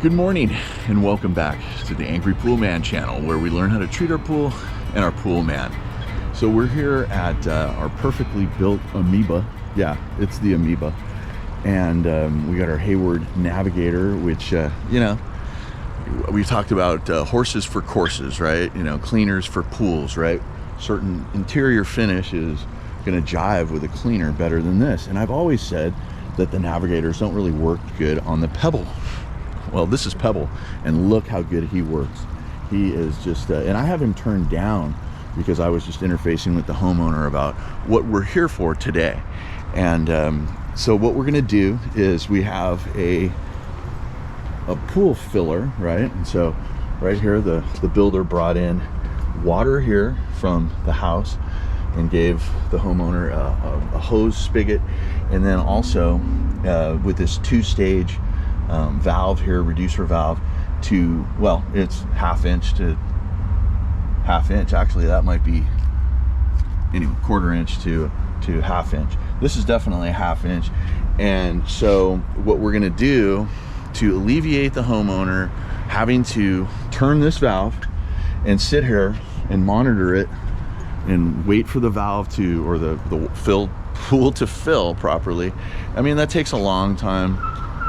Good morning and welcome back to the Angry Poolman channel, where we learn how to treat our pool and our pool man. So we're here at our perfectly built amoeba. Yeah, it's the amoeba. And we got our Hayward Navigator, which, you know, we talked about horses for courses, right? You know, cleaners for pools, right? Certain interior finish is going to jive with a cleaner better than this. And I've always said that the Navigators don't really work good on the pebble. Well, this is pebble, and look how good he works. He is just, and I have him turned down because I was just interfacing with the homeowner about what we're here for today. And so what we're gonna do is we have a pool filler, right? And so right here, the builder brought in water here from the house and gave the homeowner a hose spigot, and then also with this two-stage valve here, reducer valve, to, well, it's half inch to half inch. Actually, that might be, anyway, quarter inch to half inch. This is definitely a half inch. And so what we're gonna do to alleviate the homeowner having to turn this valve and sit here and monitor it and wait for the valve to, or the pool to fill properly. I mean, that takes a long time.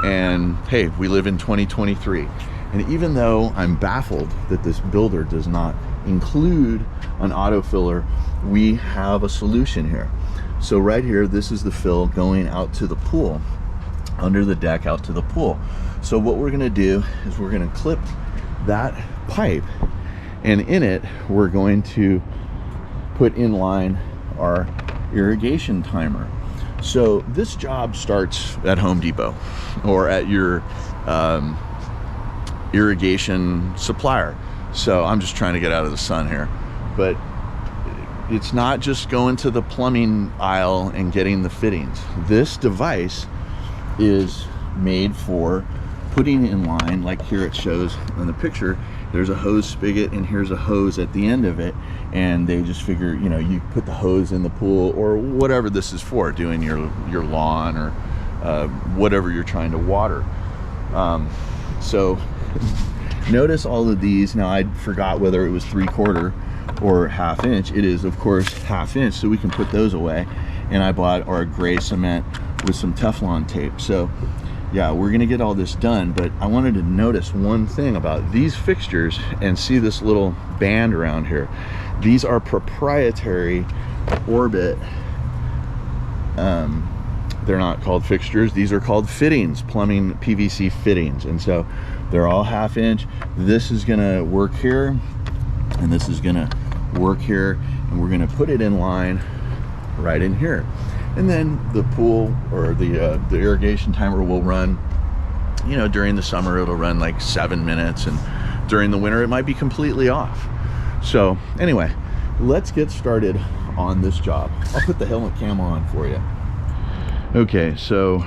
And hey, we live in 2023. And even though I'm baffled that this builder does not include an auto filler, we have a solution here. So right here, this is the fill going out to the pool, under the deck out to the pool. So what we're gonna do is we're gonna clip that pipe, and in it, we're going to put in line our irrigation timer. So this job starts at Home Depot or at your irrigation supplier. So I'm just trying to get out of the sun here, but it's not just going to the plumbing aisle and getting the fittings. This device is made for putting in line, like here it shows in the picture, there's a hose spigot and here's a hose at the end of it, and they just figure, you know, you put the hose in the pool or whatever this is for, doing your lawn or whatever you're trying to water. So notice all of these. Now, I forgot whether it was 3/4 or half inch. It is, of course, half inch, so we can put those away. And I bought our gray cement with some Teflon tape. So yeah, we're gonna get all this done, but I wanted to notice one thing about these fixtures and see this little band around here. These are proprietary Orbit. They're not called fixtures, these are called fittings, plumbing PVC fittings. And so they're all half inch. This is gonna work here, and this is gonna work here, and we're gonna put it in line right in here. And then the pool, or the irrigation timer, will run, you know, during the summer it'll run like 7 minutes, and during the winter it might be completely off. So anyway, let's get started on this job. I'll put the helmet cam on for you. Okay, so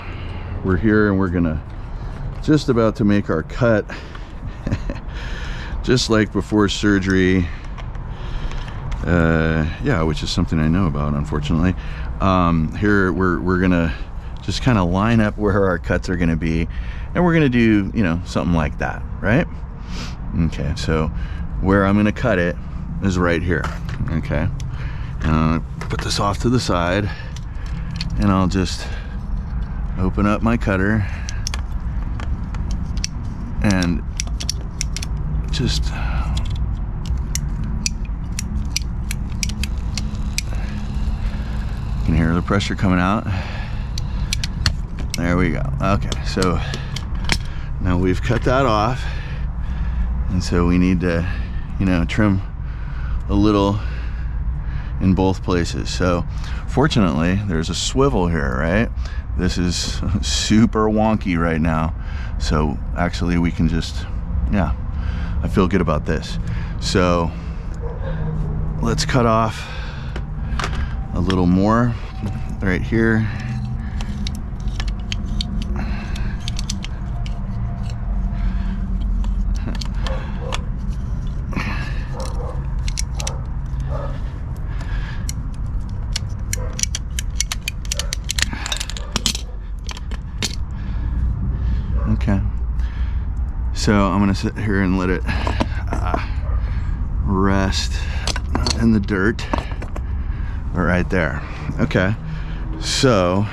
we're here and we're gonna just about to make our cut. Just like before surgery. Yeah, which is something I know about, unfortunately. Here we're gonna just kind of line up where our cuts are gonna be, and we're gonna do, you know, something like that, right? Okay, so where I'm gonna cut it is right here. Okay, put this off to the side, and I'll just open up my cutter and just can hear the pressure coming out. There we go. Okay, so now we've cut that off, and so we need to, you know, trim a little in both places. So fortunately there's a swivel here, right? This is super wonky right now, so actually we can just, yeah, I feel good about this. So let's cut off a little more right here. So I'm gonna sit here and let it rest in the dirt right there. Okay, so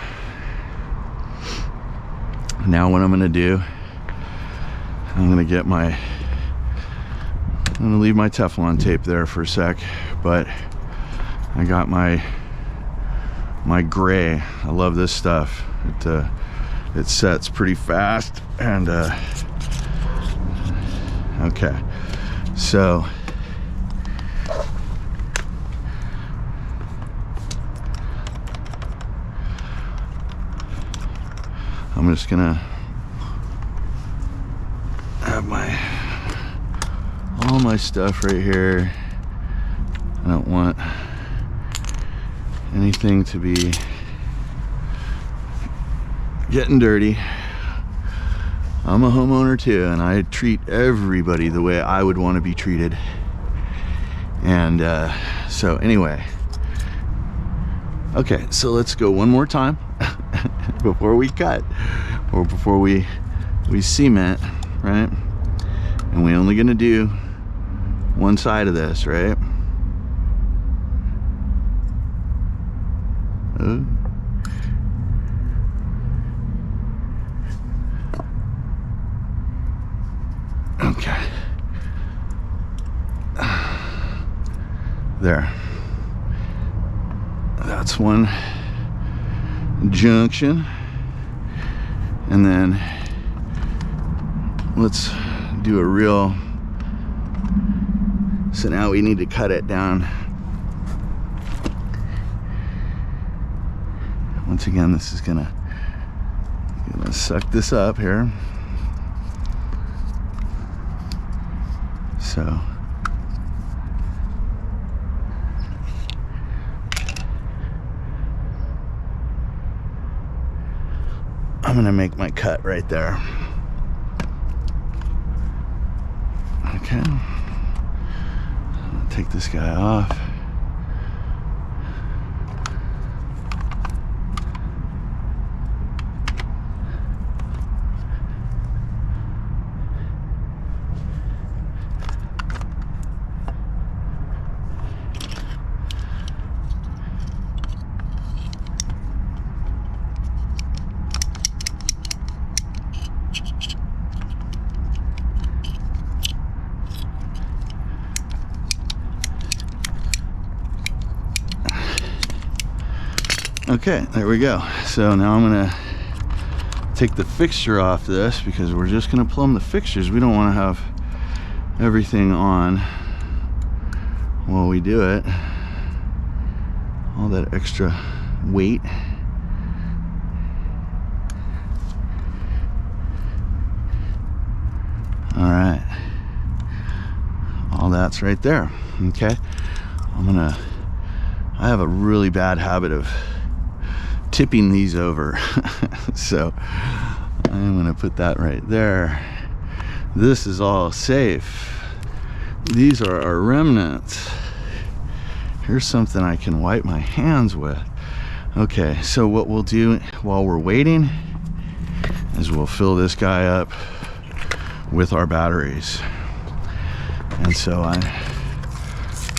now what I'm gonna do, I'm gonna leave my Teflon tape there for a sec, but I got my gray. I love this stuff. It sets pretty fast, and okay, so I'm just gonna have all my stuff right here. I don't want anything to be getting dirty. I'm a homeowner too, and I treat everybody the way I would want to be treated. And so anyway, okay, so let's go one more time before we cut, or before we cement, right? And we're only gonna do one side of this, right? Okay. There. That's one junction. And then let's do a real, so now we need to cut it down. Once again, this is gonna suck this up here. So I'm gonna make my cut right there. Okay, take this guy off. Okay, there we go. So now I'm gonna take the fixture off this, because we're just gonna plumb the fixtures. We don't want to have everything on while we do it, all that extra weight. All right, all that's right there. Okay, I have a really bad habit of tipping these over. So I'm gonna put that right there. This is all safe. These are our remnants. Here's something I can wipe my hands with. Okay, so what we'll do while we're waiting is we'll fill this guy up with our batteries. And so I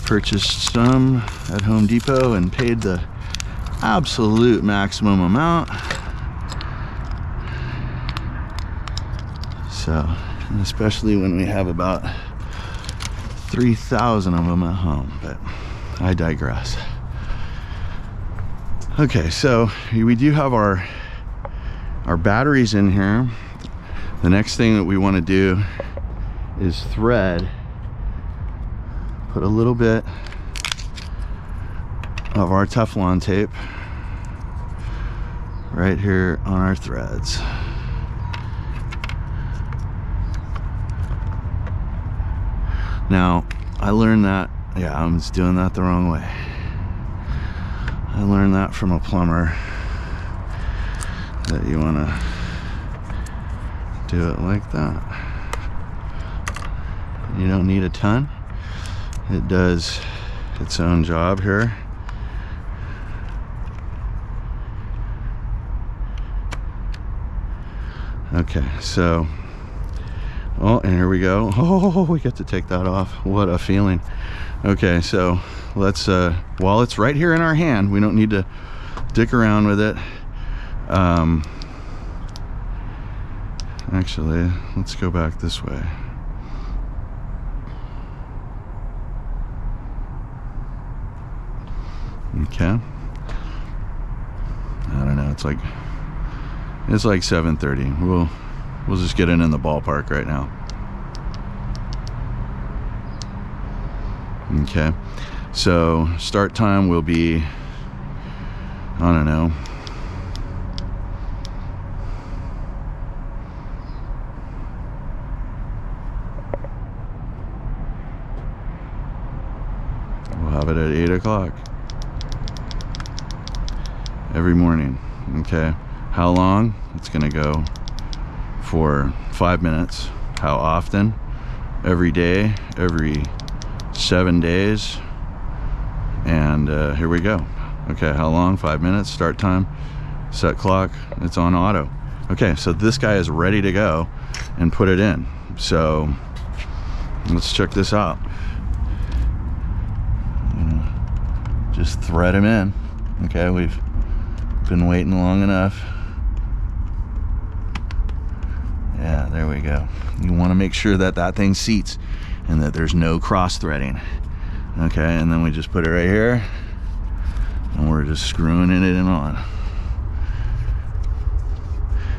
purchased some at Home Depot and paid the absolute maximum amount. So, and especially when we have about 3,000 of them at home, but I digress. Okay, so we do have our batteries in here. The next thing that we want to do is thread. Put a little bit of our Teflon tape right here on our threads. Now, I learned that, yeah, I was doing that the wrong way. I learned that from a plumber, that you want to do it like that. You don't need a ton. It does its own job here. Okay, so Oh, and here we go. Oh, we get to take that off. What a feeling. Okay, so let's while it's right here in our hand, we don't need to dick around with it. Actually, let's go back this way. Okay. I don't know, it's like 7:30. We'll just get in the ballpark right now. Okay, so start time will be, I don't know, we'll have it at 8 o'clock every morning. Okay, how long? It's gonna go for 5 minutes. How often? Every day, every 7 days. And here we go. Okay, how long? 5 minutes. Start time, set clock. It's on auto. Okay, so this guy is ready to go and put it in. So let's check this out. Just thread him in. Okay, we've been waiting long enough. Yeah, there we go. You want to make sure that that thing seats and that there's no cross threading. Okay, and then we just put it right here and we're just screwing it in and on.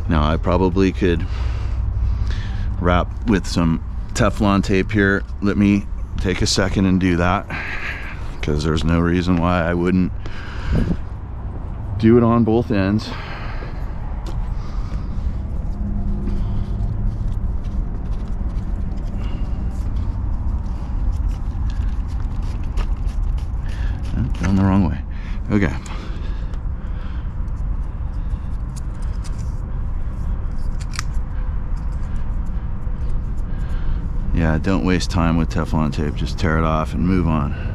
Now I probably could wrap with some Teflon tape here. Let me take a second and do that, because there's no reason why I wouldn't do it on both ends. Going the wrong way. Okay. Yeah, don't waste time with Teflon tape. Just tear it off and move on.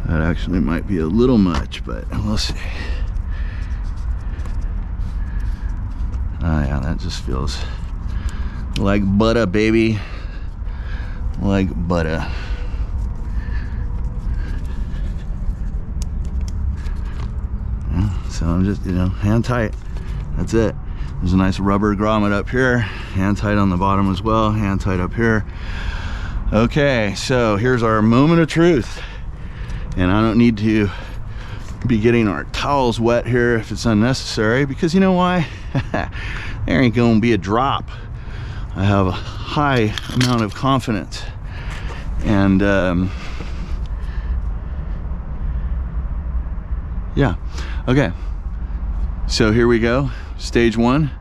That actually might be a little much, but we'll see. Oh yeah, that just feels like butter, baby. Like butter. Yeah, so I'm just, hand tight. That's it. There's a nice rubber grommet up here. Hand tight on the bottom as well. Hand tight up here. Okay, so here's our moment of truth. And I don't need to be getting our towels wet here if it's unnecessary, because you know why? There ain't gonna be a drop. I have a high amount of confidence. And yeah, okay. So here we go, stage one,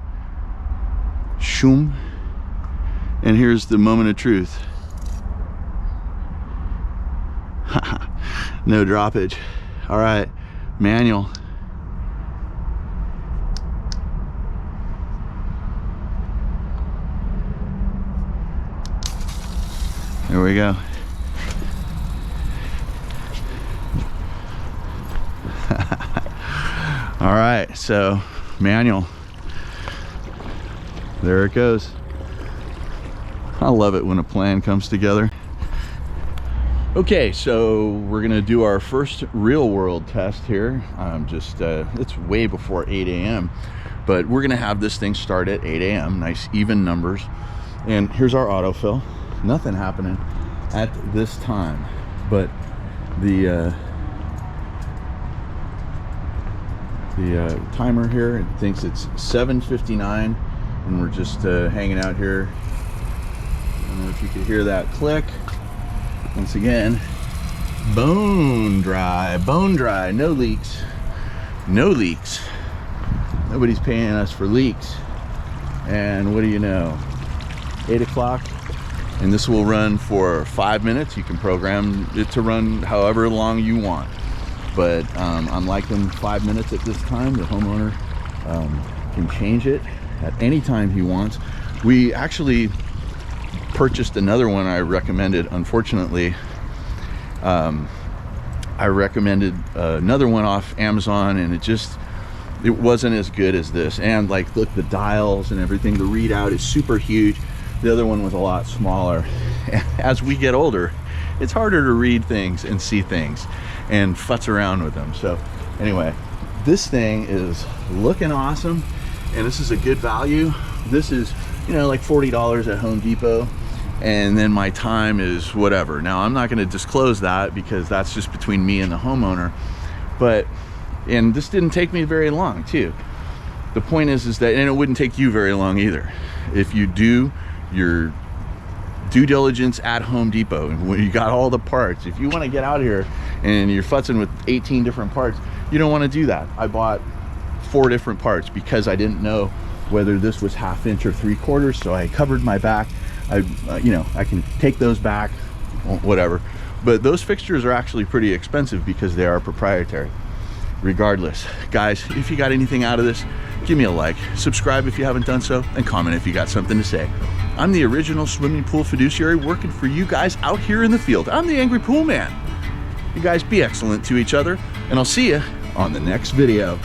shoom. And here's the moment of truth. No droppage. All right, manual. There we go. All right, so manual. There it goes. I love it when a plan comes together. Okay, so we're gonna do our first real world test here. It's way before 8 a.m. but we're gonna have this thing start at 8 a.m. Nice even numbers. And here's our autofill. Nothing happening at this time, but the timer here, it thinks it's 7:59, and we're just hanging out here. I don't know if you could hear that click. Once again, bone dry, no leaks, no leaks. Nobody's paying us for leaks. And what do you know, 8 o'clock, and this will run for 5 minutes. You can program it to run however long you want, but I'm liking 5 minutes at this time. The homeowner can change it at any time he wants. We actually purchased another one I recommended. Unfortunately, I recommended another one off Amazon, and it wasn't as good as this. And like, look, the dials and everything, the readout is super huge. The other one was a lot smaller. As we get older, it's harder to read things and see things and futz around with them. So anyway, this thing is looking awesome, and this is a good value. This is, you know, like $40 at Home Depot, and then my time is whatever. Now, I'm not going to disclose that because that's just between me and the homeowner, and this didn't take me very long too. The point is that, and it wouldn't take you very long either, if you do your due diligence at Home Depot, and when you got all the parts. If you want to get out here and you're futzing with 18 different parts, you don't want to do that. I bought 4 different parts because I didn't know whether this was 1/2 inch or 3/4, so I covered my back. You know, I can take those back, whatever. But those fixtures are actually pretty expensive because they are proprietary. Regardless, guys, if you got anything out of this, give me a like, subscribe if you haven't done so, and comment if you got something to say. I'm the original swimming pool fiduciary working for you guys out here in the field. I'm the Angry Pool Man. You guys be excellent to each other, and I'll see you on the next video.